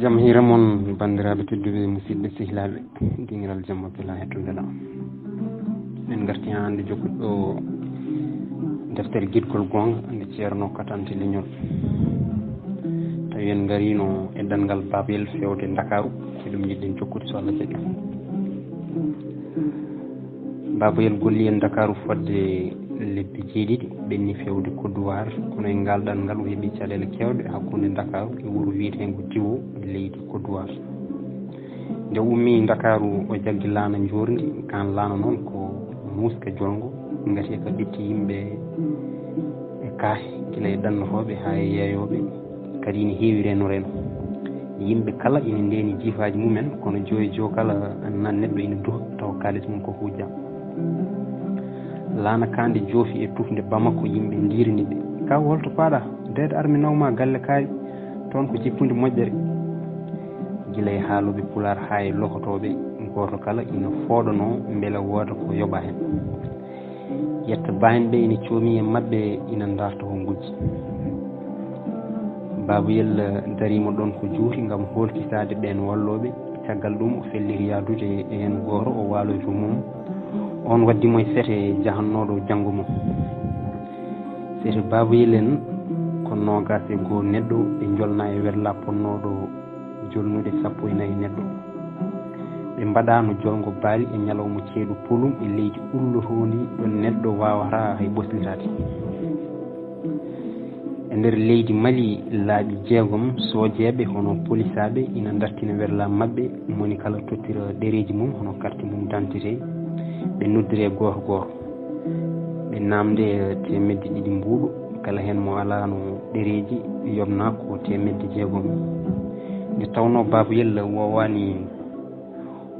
jam hira mon bandiraɓe tedduɓe musidɓe sehilaɓe dingiral jamma bela hettodela min garti ha hande jokkuɗo deftere guidgol gonga nde ceerno katante leñol tawi en garino e ɗanngal babel fewde Dakaru e ɗum jiɗɗen jokkude so Allah jaɓi. Babayel golli en Dakaru fodde lebbi jeeɗiɗi ɓenni fewde Kodowar kono e ngal ɗanngal o heeɓi caɗele kewɗe hakkude Dakaru e wuuro wiyetengo Diwo e leydi Kodowar. Nde ummi Dakaru o jaggi laana jorndi kan laana noon ko muska jolngo ngati ko ɓetti yimɓe e kaahe gila e ɗannotoɓe ha e yeeyoɓe kadi ne heewi reno yimɓe kala ina ndeni jiifaji mumen kono joyi kala nan neɗɗo ina duha taw kalis mum ko hujja. Laana kande joofi e tufde Bamako yimɓe ndirini ɓe ka holto paaɗa dede armi nawma galle kaari toon ko jippude moƴƴere gila e haaloɓe Pulaar ha e lokotoɓe goto kala ina fooɗano beele wooda ko yoɓa hen yetta bahen ɓe ina coomi e mabɓe ina darta ko gujji. Babayel darima ɗon ko juuti gam holkitade ɓen walloɓe caggal ɗum o felliri yadude e hen goto o waloyto mum on waddimo e fete jahannoɗo janggo mum. Fete Babayel en ko nogas e goo neɗɗo ɓe jolna e werla ponnoɗo jolnude 14 neɗɗo ɓe mbaɗano jolgo baali e ñalawma ceeɗu polum e leydi ullotondi ɗon neɗɗo wawata hay ɓoslitade. E nder leydi Mali laaɓi 6 sojeɓe hono polisaɓe ina dartina werla mabɓe moni kala tottira ɗereji mum hono carte mum d'identité ɓe noddire goto goto ɓe namde 200 mbuuɗu kala hen mo alano ɗereji yobna ko 600. Nde tawno Babayel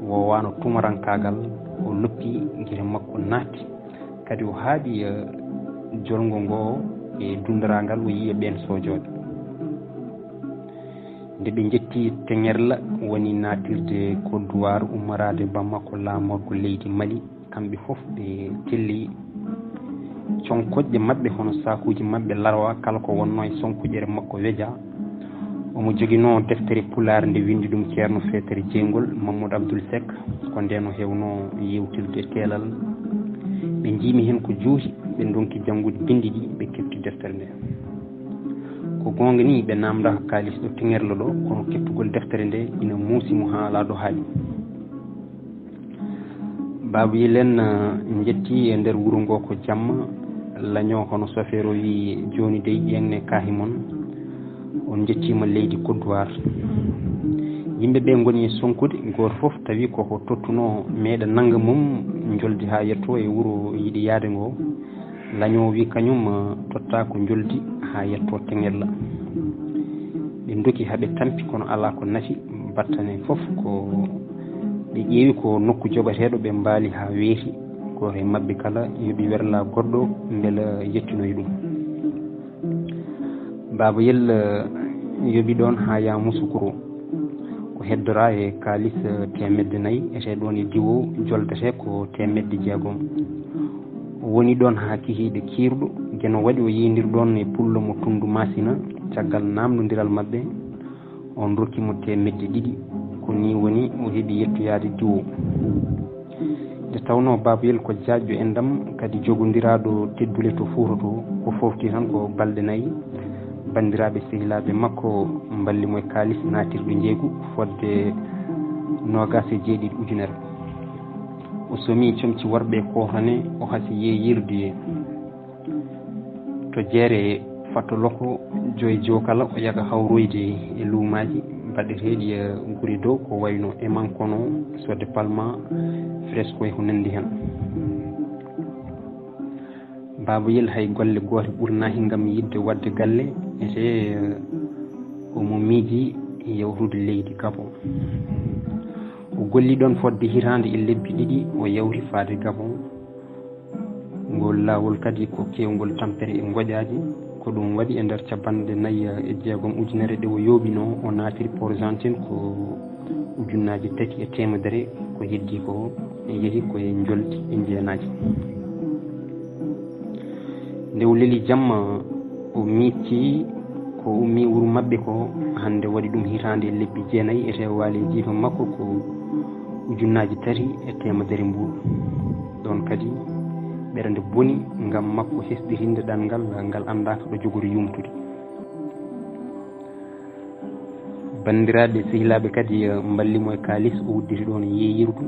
wowano tumarankagal o loppi guite makko naatti kadi o haaɓi jolgo ngo e dundaragal o yiya ɓen sojoɓe. Nde ɓe jetti Teñerla woni natirde Kodowar ummarade Bamako laamorgo leydi Mali kamɓe foof ɓe telli conkoƴƴe mabɓe hono sakuji mabɓe larwa kala ko wonno e sonkujere makko weeja omo joguino deftere Pulaar nde windi ɗum ceerno fetere jeygol Mamadou Abdoul Seck ko nden o hewno yewtirde teelal ɓe jiimi hen ko juuti ɓe donki janngude bindi ɗi ɓe kefti deftere nde ko gonga ni ɓe namdaka kalis ɗo Teñerla ɗo kono keftugol deftere nde ina muusimo ha ala ɗo haaɗi. Babayel en jetti e nder wuuro ngo ko jamma laño hono chauffeur o wi joni dey ƴeŋne kaahi mon on jettima leydi Kodowar yimɓeɓe goni e sonkude goto foof tawi koko tottuno meeɗa nangga mum joldi ha yetto e wuuro yiiɗi yaade ngo laño wi kañum totta ko joldi ha yetto Teñerla ɓe doki haaɓe tampi kono ala ko nafi battane foof ko ɓe ƴeewi ko nokku joɓateɗo ɓe mbaali ha weeti goto e mabɓe kala yoɓi werla goɗɗo beela yettinoyi ɗum. Babayel yoɓi ɗon ha ya Moussoukro ko heddora e kalis 400 ete ɗon e Diwo joldete ko 600. O woni ɗon ha kihiɗe kirɗo gueno waɗi o yiidir ɗon e pullo mo Tundu Masina caggal namdodiral mabɓe on rokkimo 200 ko ni woni o heeɓi yettoyade Diwo. Nde tawno Babayel ko jaajjo e ndam kadi jogodiraɗo teddule to Fuuta to ko fofti tan ko balɗe 4 bandiraɓe sehilaɓe makko mballimo e kalis natirɗo jeeygu fodde 27,000. o somi comci worɓe kotane o hasi yeeyirde to jeere fattoloko joyi kala o yaga hawroyde e luumaji baɗeteɗi e guri dow ko wayno emankono sodde palma fresque ko nandi hen. Babayel hay golle gote ɓurnahi gam yidde wadde galle ete omo miiji yawtude leydi Gabon o golli ɗon fodde hitande e lebbi 2 o yawti faade Gabon ngol lawol kadi ko kewgol tampere e goƴaji ko ɗum waɗi e nder capanɗe 4 ujunere ɗe o yooɓino o natiri Port-Gentil ko ujunnaji 300 ko heddi ko yeehi koye joldi e jeenaji. Nde o leeli jamma o miicci ko ummi wuro mabɓe ko hande waɗi ɗum hitande lebbi 9 ete waali jiifa makko ko 3,000 mbuɗu ɗon kadi ɓerande boni ngam makko hesɗirinde ɗanngal ngal andaka ɗo jogori yumtude. bandiraɓe sehilaɓe kadi mballimo e kalis o wudditi ɗon yeeyirdu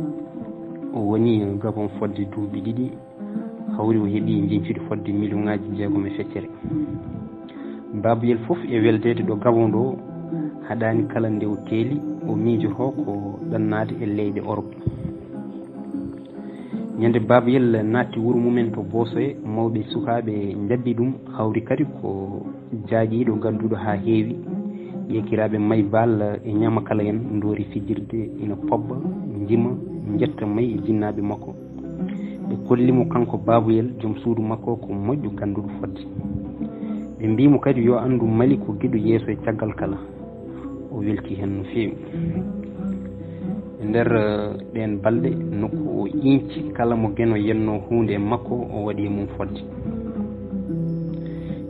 o woni Gabon fodde duuɓi 2 hawri o heeɓi jencudi fodde million ŋaji 6 babuyel fof e weldede ɗo Gabon ɗo haɗani kala nde o teeli o miijoto ko ɗannade e leyɗe Europe. ñande babuyel naatti wuro mumen to Bosoye mawɓe sukaɓe jabbi ɗum hawri kadi ko jaaƴiɗo gadduɗo ha heewi ƴekiraɓe May Bal e ñama kala en doori fijirde ina pobba jima jetta May e jinnaɓe makko ɓe kollimo kanko babuyel joom suudu makko ko moƴƴo ganduɗo fodde ɓe mbimo kadi yo andu Mali ko guiɗo yeeso e caggal kala o welti hen no feewi e nder ɗen balɗe nokku o inci kala mo gueno yenno hunde e makko o waɗi e mum fodde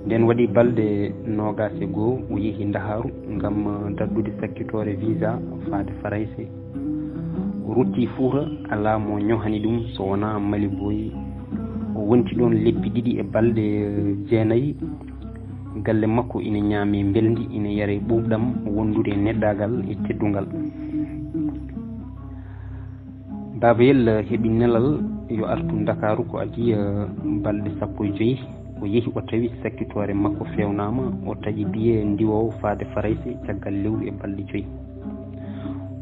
nden waɗi balɗe 21 o yeehi Ndaharu ngam daddude sakkitore visa faade Farayse o rutti Fuuta ala mo ñohani ɗum so wona Mali boyi o wonti ɗon lebbi 2 e balɗe 9 galle makko ina ñaami beldi ina yare ɓuuɓɗam wondude e neɗɗagal e teddungal babayel heeɓi nelal yo artu Dakaru ko adi balɗe 15 o yeehi o tawi sakkitore makko fewnama o taƴi biye ndiwowo faade Farayse caggal lewru e balɗe 5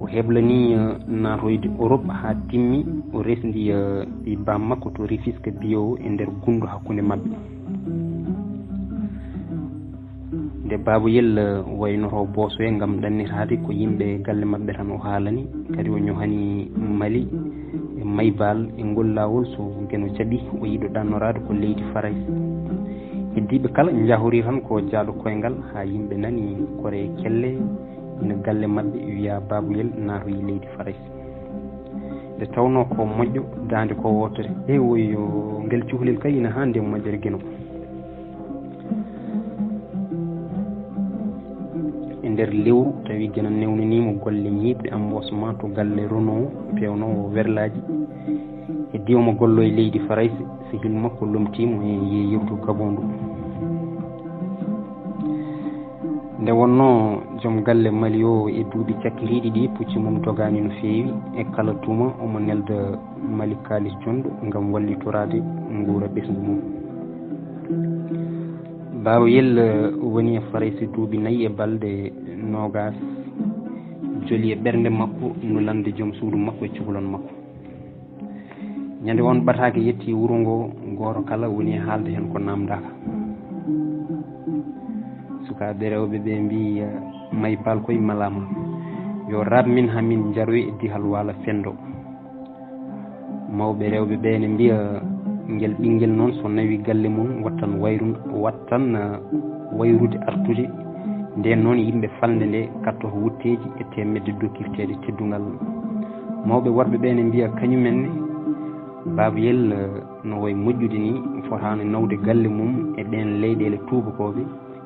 o heblani natoyde Europe ha timmi o resdi ɗi bam makko to Rufisque biye o e nder gundu hakkude mabɓe nde babayel waynoto Bosoye ngam ɗannirade ko yimɓe galle mabɓe tan o haalani kadi o ñohani Mali e May Bal e ngol lawol so gueno jaaɓi o yiiɗo ɗannorade ko leydi Farayse heddiɓe kala jahori tan ko jaaɗo koyngal ha yimɓe nani kore kelle ina galle mabɓe wiya babuyel natoyi leydi Farayse nde tawno ko moƴƴo dande ko wotere e woyo ngel cukalel kay ina hande moƴƴere gueno e nder lewru tawi guena newnanimo golle ñiɓde embauchement to galle Renault pewnowo werlaji heddi omo gollo e leydi Farayse sehil makko lomtimo e yeeyirdu Gabon ndu nde wonno joom galle Mali o e duuɓi cakkiriɗi ɗi pucci mum dogani no feewi e kala tuma omo nelda Mali kalis jondo ngam wallitorade nguura ɓesgu mum babayel woni e Farayse duuɓi 4 e balɗe 20 joli e ɓernde makko no lande joom suudu makko e cukalon makko ñande won ɓatake yetti wuro ngo goto kala woni e haalde hen ko namdaka sukaɓe rewɓe ɓe mbi May Bal koye malama yo rab min hamin jaroy e dihal waala fendo mawɓe rewɓe ɓe ne mbiya ngel ɓinguel noon so nawi galle mum wattan wayrude artude nden noon yimɓe falde nde kattoto wutteji e temedde dokkirtede teddungal mawɓe worɓe ɓe ne mbiya kañumenne babayel no way moƴƴude ni fotano nawde galle mum e ɗen leyɗele tubakoɓe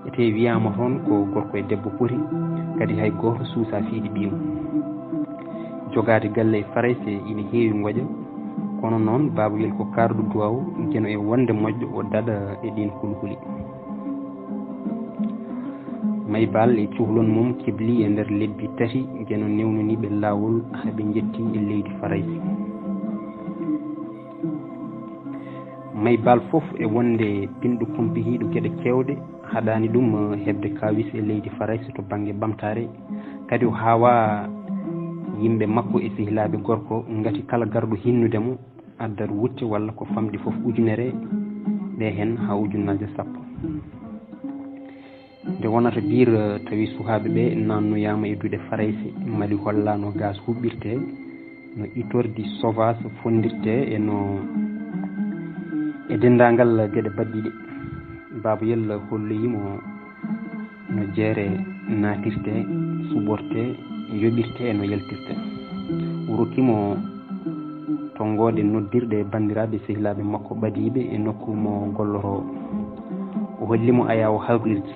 ete wiyama toon ko gorko e debbo poti kadi hay goto suusa fiiɗi ɓiyum jogade galle e Farayse ina heewi goƴa kono noon babayel ko karɗo duwaw gueno e wonde moƴƴo o daɗa e ɗin hulhuli May Bal e cuhlon mum kebli e nder lebbi 3 gueno newnaniɓe lawol haaɓe jetti e leydi Farayse May Bal fof e wonde pinɗo kumpihiɗo gueɗe kewɗe haɗani ɗum hebde kawis e leydi Farayse to banggue ɓamtare kadi o hawa yimɓe makko e sehilaɓe gorko gati kala garɗo hinnudemo addata wutte walla ko famɗi foof ujunere ɓe hen ha ujunaje 10 nde wonata bir tawi sukaɓe ɓe nannoyama e duuɗe Farayse Mali hollano gaz huɓɓirte no itordi sauvage fondirte e dendagal gueɗe badɗiɗe babayel holloyimo no jeere natirte suɓorte yoɓirte e no yaltirte o rokkimo tongode noddirɗe bandiraɓe sehilaɓe makko ɓadiɓe e nokku mo golloto o hollimo aya o hawrirde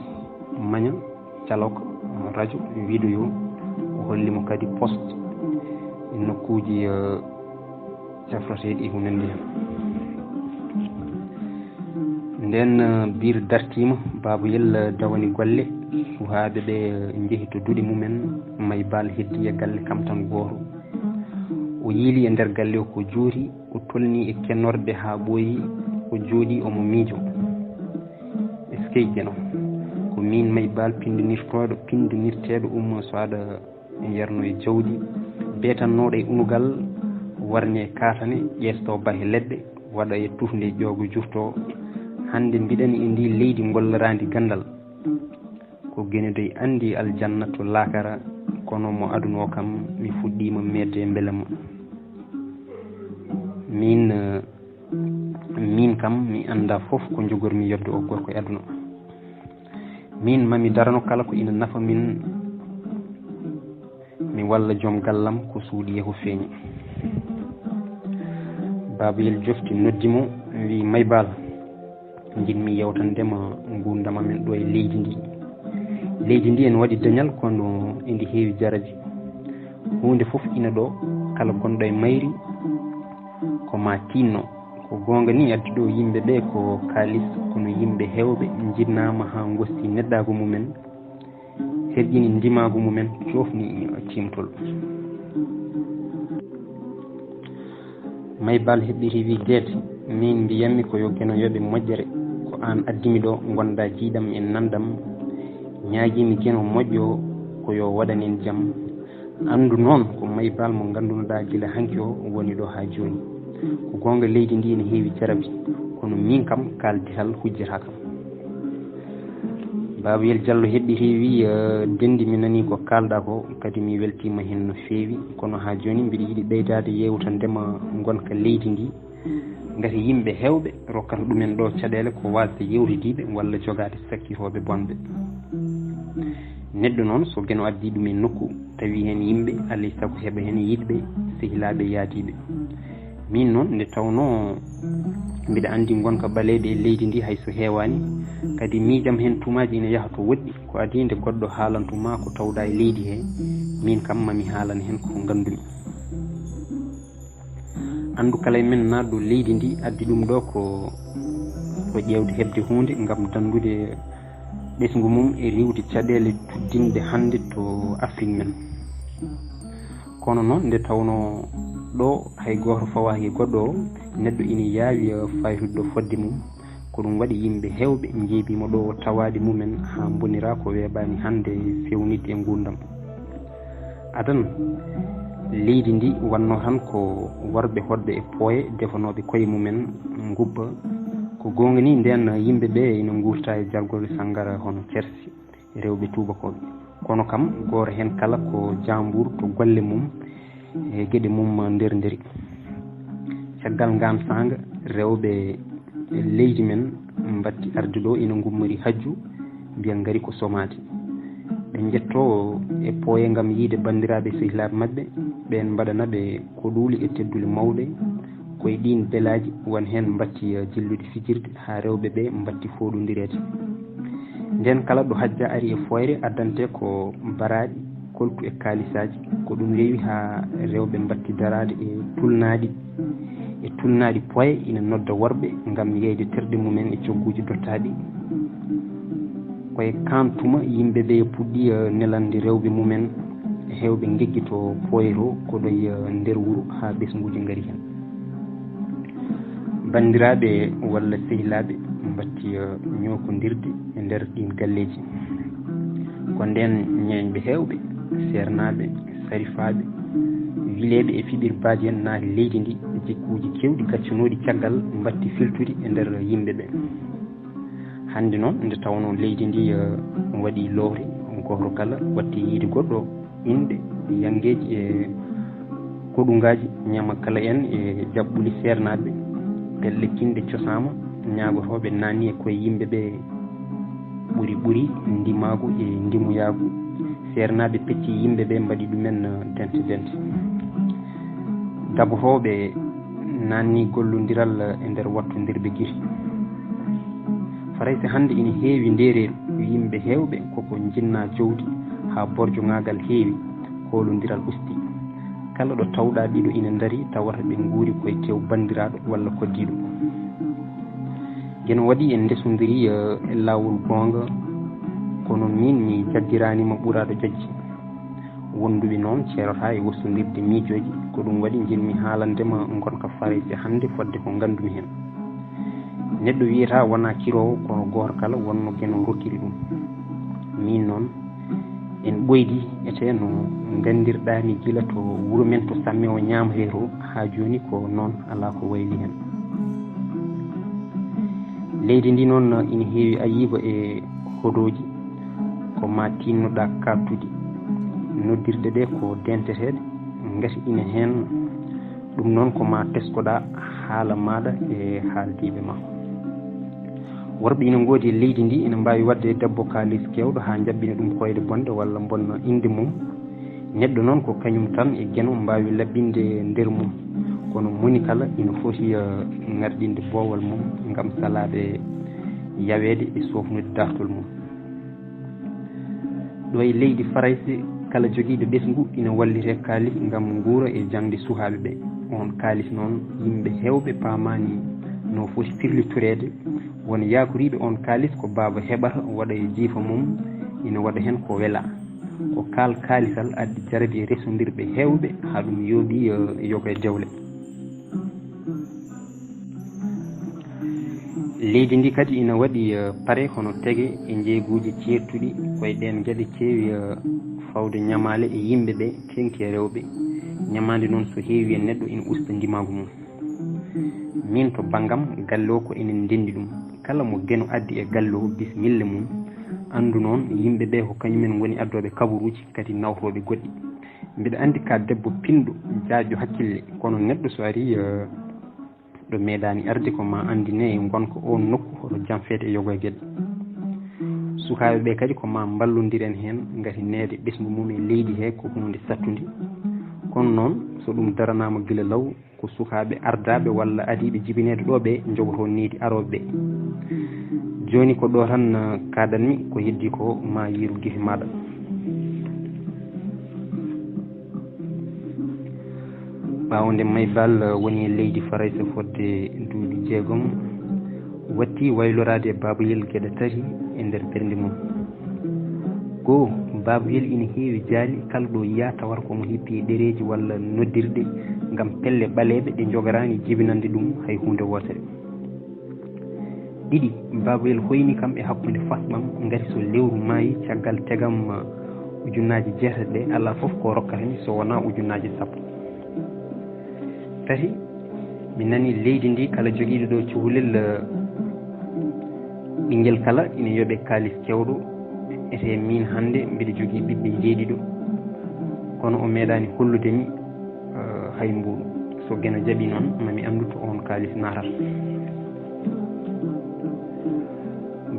maña calok radio vidéo o hollimo kadi poste e nokkuji cafrateɗi hunande hen nden bir dartima baboyel dawani golle suhaɓe ɓe jeehi to duuɗe mumen may bal heddi e galle kam tan goto o yiili e nder galle o ko jooti o tolni e kennorde ha ɓooyi o jooɗi omo miijo eskey jeno ko min may bal pindinirteɗo so aɗa yerno e jawdi betannoɗo e unugal warni e katane ƴeesto bahe leɗɗe waɗa e tufde ƴoogo jurto hande mbiɗani e ndi leydi gollorandi gandal ko genedoy andi aljanna to lakara kono mo aduna o kam mi fuɗɗima medde e beelema min kam mi anda foof ko jogormi yodde o gorko e aduna min mami darano kala ko ina nafa min mi walla joom gallam ko suuɗi yeeho feeñi babayel jofti noddimo wi maybal jinmi yewtandema gurdam amen ɗo e leydi ndi en waɗi dañal kono endi heewi jaraji hunde foof ina ɗo kala gonɗo e mayri ko ma tinno ko gonga ni addi ɗo yimɓe ɓe ko kalis kono yimɓe hewɓe jinnama ha gosti neddago mumen heƴƴini ndimago mumen cofni timtol maybal heɓɓiti wi deete min mbiyammi ko yo guenoyoɓe moƴƴere ko an addimi ɗo gonda jiiɗam e nandam ñaaguimi gueno moƴƴo ko yo waɗanen jaam andu noon ko maybal mo gandunoɗa guila hanki o woni ɗo ha joni ko gonga leydi ndi ne heewi jarabi kono min kam kaldital hujjata kam babayel diallo heɓɓiti wi dendi mi nani ko kalɗa ko kadi mi weltima hen no feewi kono ha joni mbiɗa yiiɗi ɓeydade yewtandema gonka leydi ndi gati yimɓe hewɓe rokkata ɗumen ɗo caɗele ko wasde yewtidiɓe walla jogade sakkitoɓe bonɓe neɗɗo noon so gueno addi ɗum e nokku tawi hen yimɓe alay saago heeɓa hen yiɗɓe sehilaɓe yaadiɓe min noon nde tawno mbiɗa andi gonka ɓaleɓe e leydi ndi hayso heewani kadi miijam hen tumaji ina yaaha to woɗɗi ko adi nde goɗɗo haalantuma ko tawɗa e leydi he min kam mami haalana hen ko gandumi andu kala e men naɗɗo leydi ndi addi ɗum ɗo ko ƴewde hebde hunde gam dandude ɓesgu mum e riwde caɗele tuddinde hande to Afrique men kono noon nde tawno ɗo hay goto fawaki goɗɗo o neɗɗo ina yaawi faytude ɗo fodde mum ko ɗum waɗi yimɓe hewɓe jeebima ɗo tawade mumen ha bonira ko weeɓani hande fewnidde e gurdam adan leydi ndi wanno tan ko worɓe hodɓe e pooye defanoɓe koye mumen gubba ko gonga ni nden yimɓe ɓe ina gurta e jargol sangara hono cersi rewɓe tubakoɓe kono kam goto hen kala ko jambour to golle mum e gueɗe mum nder nderi caggal ngam sanga rewɓe leydi men batti arde ɗo ina gummori hajju mbiya gaari ko somade ɓe jetto e pooye gam yiide bandiraɓe sehilaɓe mabɓe ɓen mbaɗanaɓe ko ɗuuli e teddule mawɗe koye ɗin beelaji won hen batti jillude fijirde ha rewɓe ɓe batti foɗodirede nden kala ɗo hajja ari e foyre addante ko baraɗi koltu e kalisaji ko ɗum rewi ha rewɓe batti darade e tulnaɗi poye ina nodda worɓe gam yeyde terɗe mumen e cogguji dottaɗi koye kantuma yimɓeɓe puɗɗi nelande rewɓe mumen hewɓe gegguito poye to koɗoy nder wuuro ha ɓesguji gaari hen bandiraɓe walla sehilaɓe batti ñokodirde e nder ɗin galleji ko nden ñeñɓe hewɓe sernaɓe sarifaɓe wileɓe e fiɓirbaji en naati leydi ndi jikkuji kewɗi gaccanoɗi caggal batti filtude e nder yimɓeɓe hande noon nde tawno leydi ndi waɗi lowre goto kala watti yiide goɗɗo inde yangueji e koɗugaji ñama kala en e jaɓɓuli sernaɓe pelle kinde cosama ñagotoɓe nanni e koye yimɓeɓe ɓuuri ndimagu e ndimuyagu sernaɓe pecci yimɓeɓe mbaɗi ɗumen dente dabotoɓe nanni gollodiral e nder wattodirɓe guiri faray so hande ina heewi ndereru yimɓe heewɓe koko jinna jowdi ha borjoŋagal heewi holodiral usti kala ɗo tawɗa ɗiɗo ina dari tawata ɓe nguuri koye tew bandiraɗo walla koddiɗo gueno waɗi en ndesodiri e lawol gonga kono min mi jaggiranima ɓuraɗo jaggi wonduɓe noon ceerata e wostodirde miijoji ko ɗum waɗi jinmi haalandema gonka farayse hannde fodde ko gandumi hen neɗɗo wiyata wona kirowo kono goto kala wonno gueno rokkiri ɗum min noon en ɓoydi ete no gandirɗami gila to wuuro men to samme o ñamre to ha joni ko noon ala ko wayli hen leydi ndi noon ina heewi ayiba e hoɗoji ko ma tinnoɗa kabtude noddirɗe ɗe ko denteteɗe gati ina hen ɗum noon ko ma teskoɗa haala maɗa e haaldiɓe ma worɓe ina goodi e leydi ndi ina mbawi wadde debbo kalis kewɗo ha jabbina ɗum koyde bonde walla bonna inde mum neɗɗo noon ko kañum tan e gueno mbawi laɓɓinde nder mum kono moni kala ina foti ngarɗinde boowal mum gam salade yawede e sofnude dartol mum ɗo e leydi farayse kala joguiɗo ɓesgu ina wallite kalis gam guura e jangde suhaɓe ɓe on kalis noon yimɓe hewɓe pamani no foti firlitorede wona yakoriɓe on kalis ko baaba heɓata waɗa e jiifa mum ina waɗa hen ko weela ko kaalisal addi jarabi resodirɓe hewɓe ha ɗum yooɓi yoga e dewle leydi ndi kadi ina waɗi paare hono tege e jeeguji certuɗi koye ɗen gueɗe keewi fawde ñamale e yimɓe ɓe tengti e rewɓe ñamade noon so heewi e neɗɗo ina usta ndimagu mum min to banggam galle o ko enen ndendi ɗum kala mo gueno addi e galle o bisimilla mum andu noon yimɓe ɓe ko kañumen goni addoɓe kabaruji kadi nawtoɓe goɗɗi mbiɗa andi ka debbo pinɗo jaajo hakkille kono neɗɗo so ari ɗo meeɗani arde ko ma andine gonka on nokku hoto jam feete e yogo e gueɗe sukaɓe ɓe kadi ko ma ballodiren hen gati neede ɓesgu mum e leydi he ko hunde sattude kono noon so ɗum daranama guila law ko sukaɓe ardaɓe walla adiɓe jibinede ɗo ɓe jogoto needi aroɓe ɓe joni ko ɗo tan kaɗanmi ko heddi ko ma yiiru guefe maɗa ɓawde maybal woni e leydi farayse fodde duuɓi 6 watti waylorade e babayel gueɗe tati e nder ɓernde mum goo babayel ina heewi jaali kala ɗo yiya tawata komo hippi ɗereji walla noddirɗe gam pelle ɓaleɓe ɗe jogorani jibinande ɗum hay hunde wotere ɗiɗi babayel hoyni kam e hakkude fasɓam gati so lewru maayi caggal tegam ujunnaji 6 ɗe ala foof ko rokkatani so wona ujunnaji 10 tati mi nani leydi ndi kala joguiɗo ɗo cuhlel ɓinguel kala ina yooɓe kalis kewɗo ete min hande mbiɗa jogui ɓiɓɓe jeeɗiɗo kono o meeɗani holludemi hay mbuɗo so gueno jaaɓi noon mami andu to on kalis natata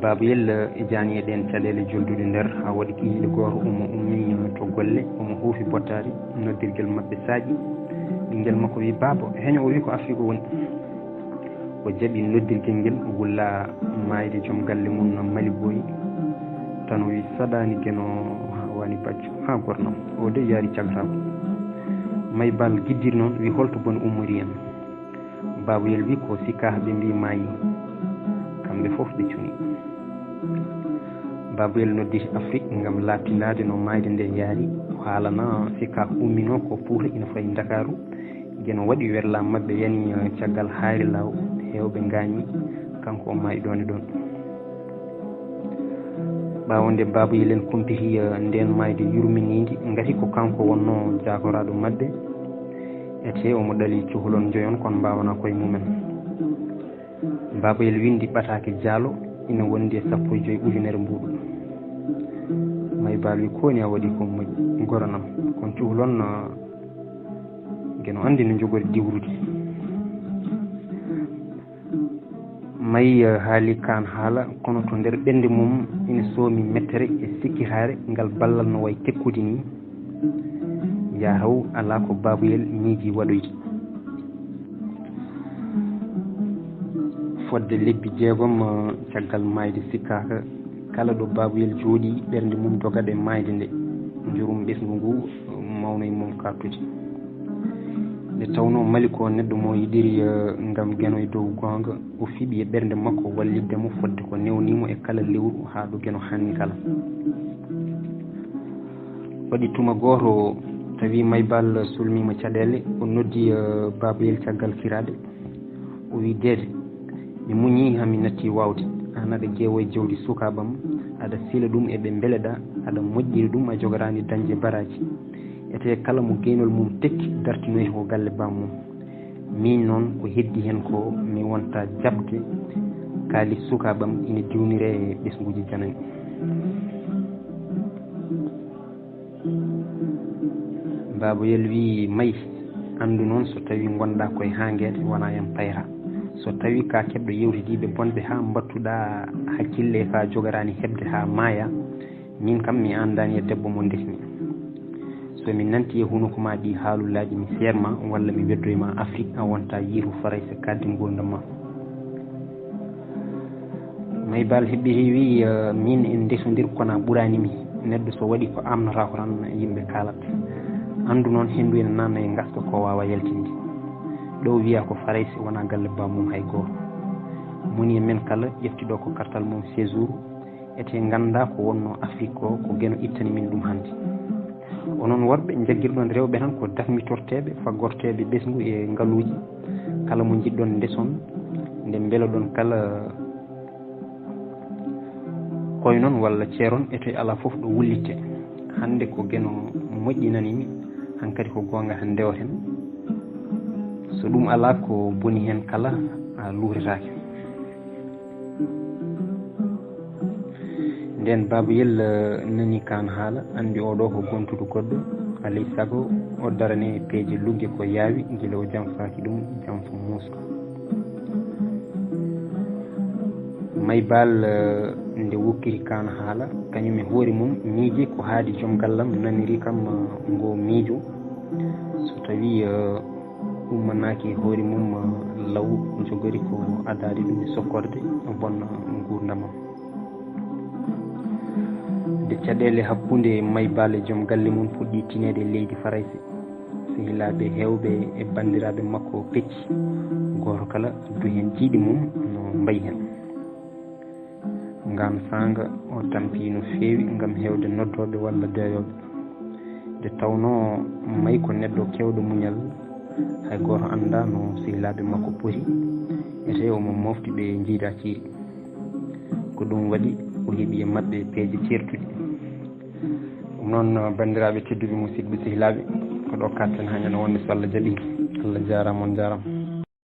babayel e jani e ɗen caɗele joldude nder ha waɗi kihiɗe goto omo ummi to golle omo huufi bottari noddirguel mabɓe saaƴi ɓinguel makko wi baba heño o wi ko Afrique woni o jaaɓi noddirguel ngel wulla mayde joom galle mum Mali Boyi tan o wi saɗani gueno wani bacco ha gornam o de yaari cagratako maybal guiddiri noon wi holto boni ummori en babayel wi ko sikkaɓe ɓe mbi maayi kamɓe foof ɓe cuni babayel nodditi Afrique gam labtinade no mayde nde yaari o haalana sikka ummino ko Fouta ina fayi Dakaru gueno waɗi werlam mabɓe yani caggal haari law hewɓe gañi kanko o maayi ɗon e ɗon ɓawde babayel en kumpiti nden mayde yurminidi gati ko kanko wonno jagoraɗo mabɓe ete omo ɗali cuhlon joyon kono mbawana koye mumen babayel windi ɓatake dialo ina wondi e 15 ujunere mbuɗu maybal wi koni a waɗi ko moƴƴi goranam kono cuhlon gueno andi no jogori diwrude mayi haali kan haala kono to nder ɓernde mum ina soomi mettere e sikkitare ngal ballal no way tekkude ni yataw ala ko babayel miiji waɗoyde fodde lebbi 6 caggal mayde sikkaka kala ɗo baboyel jooɗi ɓernde mum dogade mayde nde jurum ɓesgu ngu mawno e mum kartude nde tawno mali ko neɗɗo mo yiɗiri ngam geno e dow gonga o fiɓi e ɓernde makko walliddemo fodde ko newnimo e kala lewru ha ɗo geno hanni kala waɗi tuma goto tawi maybal sulmima caɗele o noddi baboyel caggal kirade o wi dede mi muñi hami natti wawde an aɗa ƴeewo e jawdi sukabam aɗa sila ɗum eɓe beeleɗa aɗa moƴƴiri ɗum a jogorani dañde baraji ete kala mo geynol mum tekki dartinoy ko galle bammum min noon ko heddi hen ko mi wonta jabde kaali sukabam ina diwnire e ɓesguji janani baboyel wi mayi andu noon so tawi gonɗa koye hanguede wona hen payra so tawi ka keɓɗo yewtidiɓe bonɓe ha mbattuɗa hakkille e ka jogorani hebde ha maaya min kam mi andani e debbo mo desmi somi nanti e hunuko ma ɗi haalullaji mi serma walla mi weddoyma Afrique a wonta yiiru farayse kaddi gurdam ma maybal heɓɓiti wi min en desodir kono ɓuranimi neɗɗo so waɗi ko amnata ko tan yimɓe kalat andu noon hendu ene nanna e gaska ko wawa yaltinde ɗo wiya ko farayse wona galle bamum hay goto moni e men kala ƴeftiɗo ko kartal mum séjour ete ganda ko wonno Afrique ko geno ittani min ɗum hannde onon worɓe jagguirɗon rewɓe tan ko dafmitorteɓe faggorteɓe ɓesgu e ngaaluji kala mo jiɗɗon ndeson nde beeleɗon kala koye noon walla ceeron ete ala foof ɗo wullite hande ko geno moƴƴinanimi hankkadi ko gonga tan ndewaten so ɗum ala ko boni hen kala a luuretake nden baboyel nani kan haala andi oɗo ko gontuɗo goɗɗo alay saago o darane peeje lugge ko yaawi guila o janfaki ɗum janfa muuska maybal nde wokkiri kan haala kañum e hoore mum miiji ko haadi joom gallam naniri kam ngo miijo so tawi ummanaki e hoore mum law jogori ko adade ɗum e sokkorde bonna gurdamam nde caɗele hakkude maybal e joom galle mum fuɗɗi tinede e leydi farayse sehilaɓe hewɓe e bandiraɓe makko pecci goto kala addu hen jiiɗi mum no mbayi hen ngam sanga o tampi no feewi ngam hewde noddoɓe walla deeyoɓe nde tawno mayi ko neɗɗo kewɗo muñal hay goto anda no sehilaɓe makko poti ete omo mofti ɓe jiida ciiri ko ɗum waɗi o heeɓi e mabɓe peeje certuɗi ɗum noon bandiraɓe tedduɓe musidɓe sehilaɓe ko ɗo katten ha ñande wonde so Allah jaaɓi Allah jarama on jarama